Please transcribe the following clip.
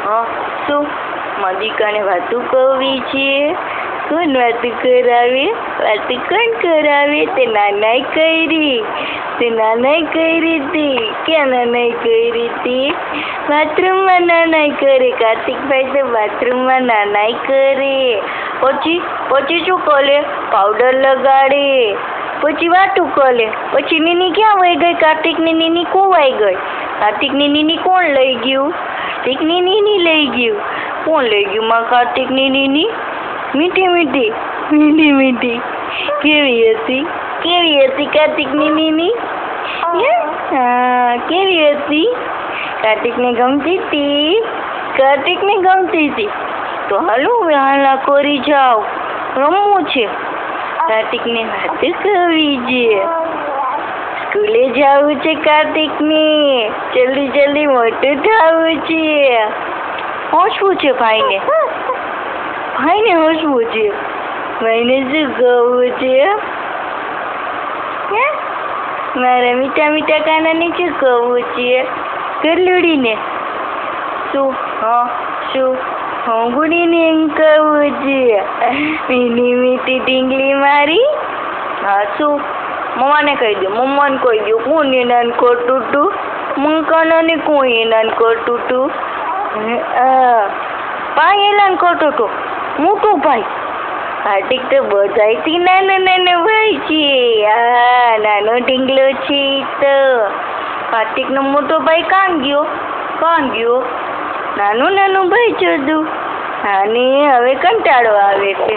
હા શું મારી દીકરાને વાતું કરવી છે? કોણ વાતું કરાવે? વાતું કોણ કરાવે? તે નાનાઈ કરી. તે નાનાઈ કરી હતી. ક્યાં નાનાઈ કરી હતી? બાથરૂમમાં નાનાઈ કરે. કાર્તિકભાઈ તો બાથરૂમમાં નાનાઈ કરે. પછી શું કરે? પાવડર લગાડે. પછી વાતું કરે. પછી નીની ક્યાં વહી ગઈ? કાર્તિકની નીની ખોવાઈ ગઈ. કાર્તિકની નીની કોણ લઈ ગયું? કાર્તિકની નીની લઈ ગયું. કોણ લઈ ગયું માં કાર્તિકની નીની? મીઠી મીઠી મીઠી મીઠી કેવી હતી? કેવી હતી કાર્તિકની નીની? હા કેવી હતી? કાર્તિકને ગમતી હતી. કાર્તિકને ગમતી હતી. તો હાલો હવે હાલા કરી જાઓ, રમવું છે. કાર્તિકને વાતું કરવી છે. સ્કૂલે જવું છે કાર્તિકને. જલ્દી જલ્દી મોટું થવું છે. હસવું છે ભાઈને. ભાઈને હસવું છે. ભાઈને શું કહવું છે? મારા મીઠા મીઠા કાનાને શું કહવું છે? ગલુડીને શું? શું હોંગુડીને એમ કહવું છે? મીની મીઠી ઢીંગલી મારી. હા શું? મમ્માને કહી દો. મમ્માને કહી દો. કોણ એનાને ખોટું તું? મંકાનાને કોણ એનાને ખોટું તું? ભાઈ એલાને ખોટું તું. મોટું ભાઈ. કાર્તિક તો બધાયથી નાનો ભાઈ છે. હા નાનો ઢીંગલો છે તો. કાર્તિકનો મોટો ભાઈ કાં ગયો? નાનું ભાઈ જોતું. આને હવે કંટાળો આવે છે.